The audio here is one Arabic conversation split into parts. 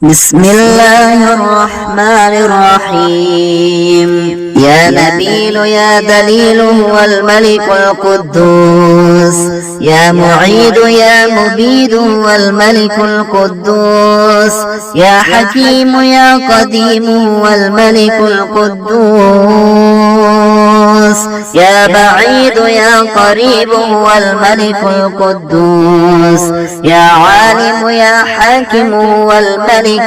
بسم الله الرحمن الرحيم. يا نبيل يا دليل هو الملك القدوس، يا معيد يا مبيد هو الملك القدوس، يا حكيم يا قديم هو الملك القدوس، يا بعيد يا قريب هو الملك القدوس، يا عالم يا حاكم هو الملك القدوس،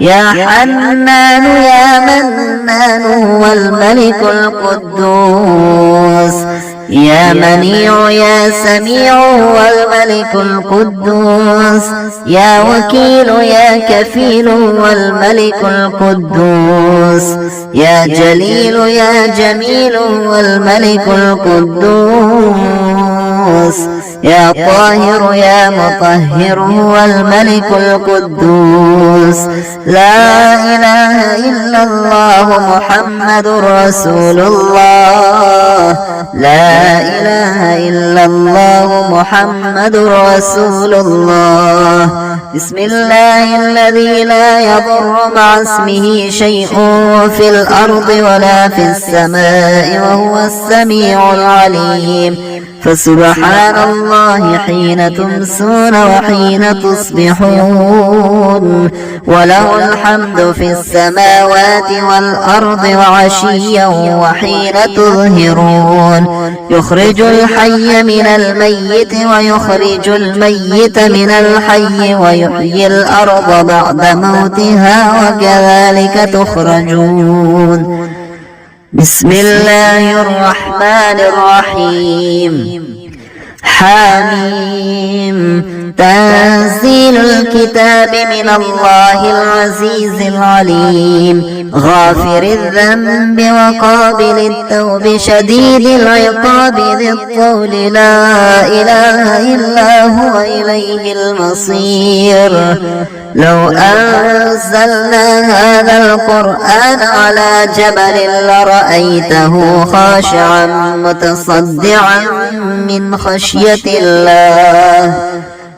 يا حنان يا منان هو الملك القدوس، يا منيع يا سميع هو الملك القدوس، يا وكيل يا كفيل هو الملك القدوس، يا جليل يا جميل هو الملك القدوس، يا طاهر يا مطهر هو الملك القدوس. لا إله إلا الله محمد رسول الله، لا إله إلا الله محمد رسول الله. بسم الله الذي لا يضر مع اسمه شيء في الأرض ولا في السماء وهو السميع العليم. فسبحان الله حين تمسون وحين تصبحون، وله الحمد في السماوات والأرض وعشيا وحين تظهرون. يخرج الحي من الميت ويخرج الميت من الحي ويحيي الأرض بعد موتها وكذلك تخرجون. بسم الله الرحمن الرحيم. حميم. تنزيل الكتاب من الله العزيز العليم، غافر الذنب وقابل التوب شديد العقاب ذي الطول، لا إله إلا هو إليه المصير. لو أنزلنا هذا القرآن على جبل لرأيته خاشعا متصدعا من خشية الله.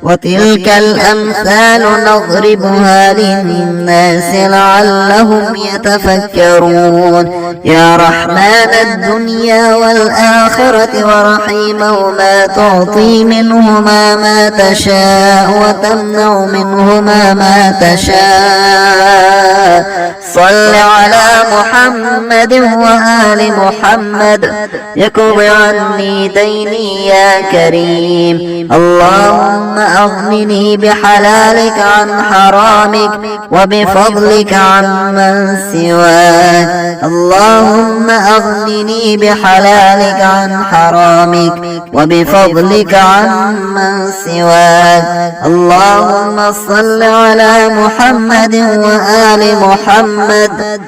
وتلك الأمثال نضربها للناس لعلهم يتفكرون. يا رحمن الدنيا والآخرة ورحيمهما تعطي منهما ما تشاء وتمنع منهما ما تشاء. صل على محمد وآل محمد. يقض عني ديني يا كريم. اللهم أغنني بحلالك عن حرامك وبفضلك عن من سواك. اللهم أغنني بحلالك عن حرامك وبفضلك عن من سواك. اللهم صل على محمد وآل محمد.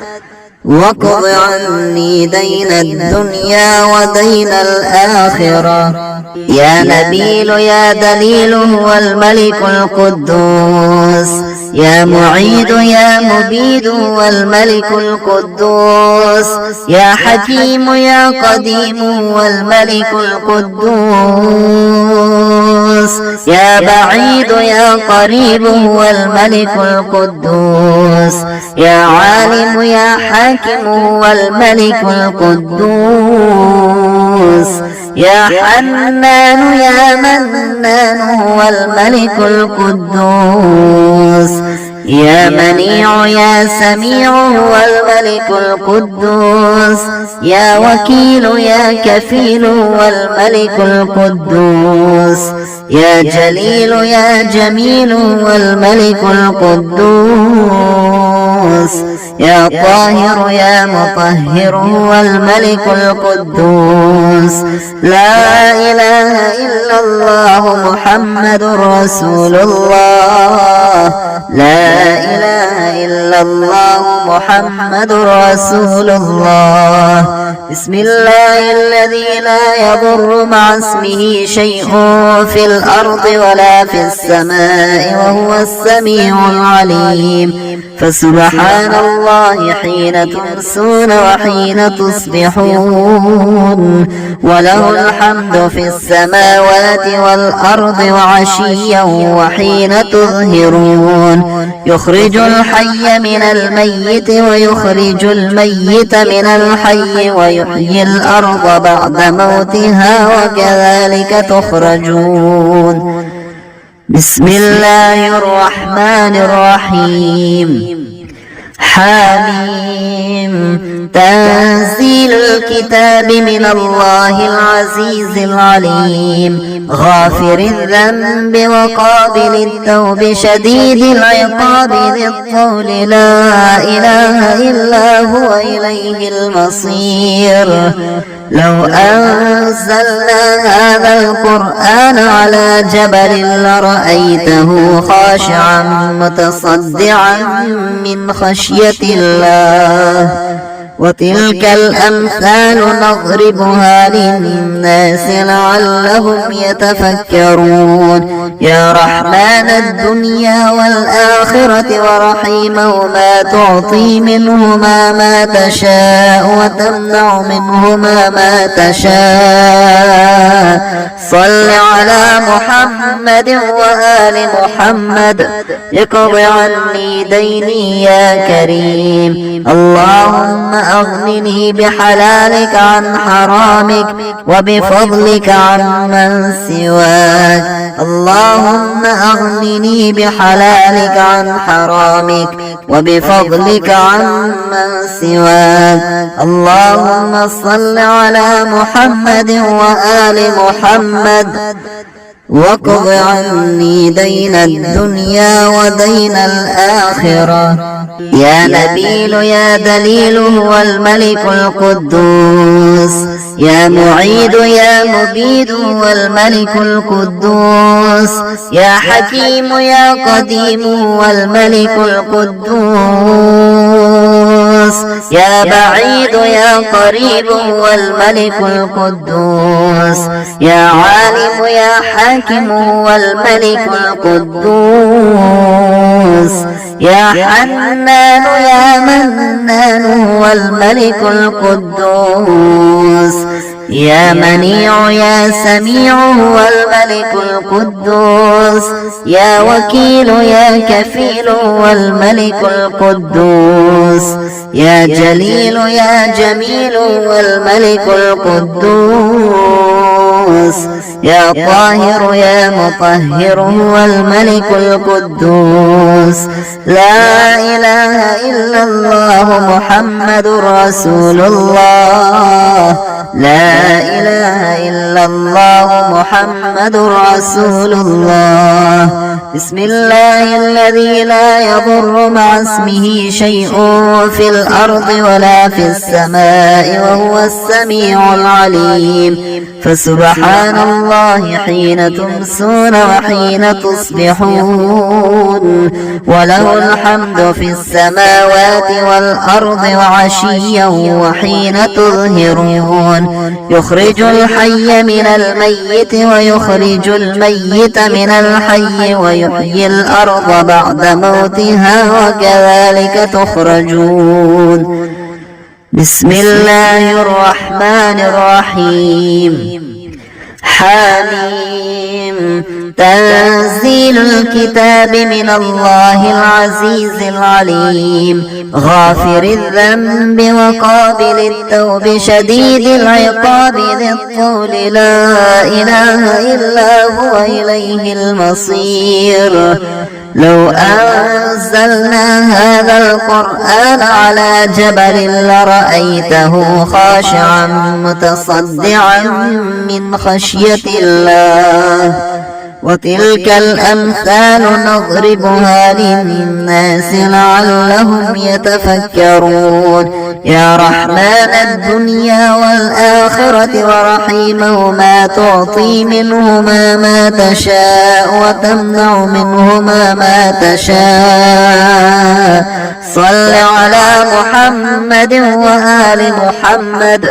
واقض عني دين الدنيا ودين الآخرة. يا نبيل يا دليل هو الملك القدوس، يا معيد يا مبيد هو الملك القدوس، يا حكيم يا قديم هو الملك القدوس، يا بعيد يا قريب هو الملك القدوس، يا عالم يا حاكم هو الملك القدوس، يا حنان يا منان هو الملك القدوس، يا منيع يا سميع هو الملك القدوس، يا وكيل يا كفيل هو الملك القدوس، يا جليل يا جميل هو الملك القدوس، يا طاهر يا مطهر هو الملك القدوس. لا إله إلا الله محمد رسول الله، لا إله إلا الله محمد رسول الله. بسم الله الذي لا يضر مع اسمه شيء في الأرض ولا في السماء وهو السميع العليم. فسبحان فسبحان الله حين تمسون وحين تصبحون وله الحمد في السماوات والأرض وعشيا وحين تظهرون يخرج الحي من الميت ويخرج الميت من الحي ويحيي الأرض بعد موتها وكذلك تخرجون. بسم الله الرحمن الرحيم. حميم. تنزيل الكتاب من الله العزيز العليم غافر الذنب وقابل التوب شديد العقاب ذي الطول لا إله إلا هو إليه المصير. لو أنزلنا هذا القرآن على جبل لرأيته خاشعا متصدعا من خشية الله وتلك الأمثال نضربها للناس لعلهم يتفكرون. يا رحمن الدنيا والآخرة ورحيمهما تعطي منهما ما تشاء وتمنع منهما ما تشاء. صل على محمد وآل محمد اقض عني ديني يا كريم. اللهم أغنني بحلالك عن حرامك وبفضلك عن من سواك. اللهم أغنني بحلالك عن حرامك وبفضلك عن من سواك. اللهم صل على محمد وآل محمد واقض عني دين الدنيا ودين الآخرة. يا نبيل يا دليل هو الملك القدوس. يا معيد يا مبيد هو الملك القدوس. يا حكيم يا قديم هو الملك القدوس. يا بعيد يا قريب هو الملك القدوس. يا عالم يا حاكم هو الملك القدوس. يا حنان يا منان هو الملك القدوس. يا منيع يا سميع هو الملك القدوس. يا وكيل يا كفيل هو الملك القدوس. يا جليل يا جميل هو الملك القدوس. يا طاهر يا مطهر هو الملك القدوس. لا إله إلا الله محمد رسول الله. لا إله إلا الله محمد رسول الله. بسم الله الذي لا يضر مع اسمه شيء في الأرض ولا في السماء وهو السميع العليم. فسبحان الله حين تمسون وحين تصبحون وله الحمد في السماوات والأرض وعشيا وحين تظهرون. يخرج الحي من الميت ويخرج الميت من الحي ويحيي الأرض بعد موتها وكذلك تخرجون. بسم الله الرحمن الرحيم. حميم. تنزيل الكتاب من الله العزيز العليم غافر الذنب وقابل التوب شديد العقاب ذي الطول لا إله إلا هو إليه المصير. لو أنزلنا هذا القرآن على جبل لرأيته خاشعا متصدعا من خشية الله وتلك الأمثال نضربها للناس لعلهم يتفكرون. يا رحمن الدنيا والآخرة ورحيمهما تعطي منهما ما تشاء وتمنع منهما ما تشاء. صل على محمد وآل محمد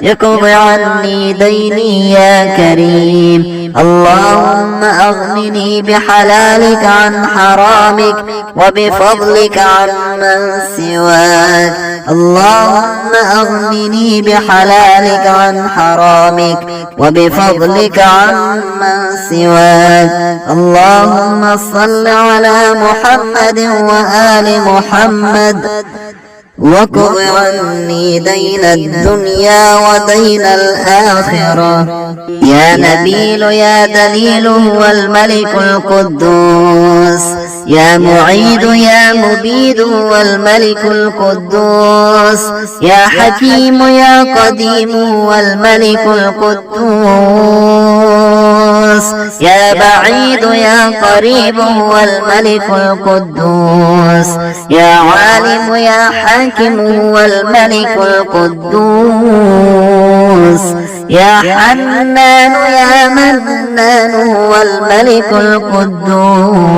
اقض عني ديني يا كريم. اللهم أغنني بحلالك عن حرامك وبفضلك عمن سواك. اللهم أغنني بحلالك عن حرامك وبفضلك عمن سواك. اللهم صل على محمد وآل محمد واقض عني دين الدنيا ودين الآخرة. يا نبيل يا دليل هو الملك القدوس. يا معيد يا مبيد هو الملك القدوس. يا حكيم يا قديم هو الملك القدوس. يا بعيد يا قريب هو الملك القدوس. يا عالم يا حاكم هو الملك القدوس. يا حنان يا منان هو الملك القدوس.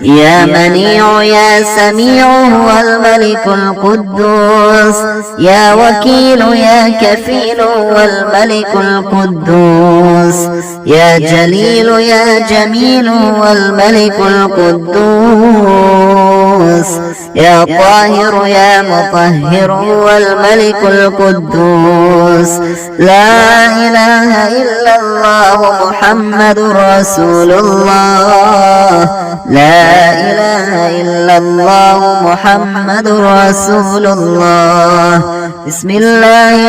يا منيع يا سميع هو الملك القدوس. يا وكيل يا كفيل هو الملك القدوس. يا جليل يا جميل هو الملك القدوس. يا طاهر يا مطهر هو الملك القدوس. لا إله إلا الله محمد رسول الله. لا إله إلا الله محمد رسول الله. بسم الله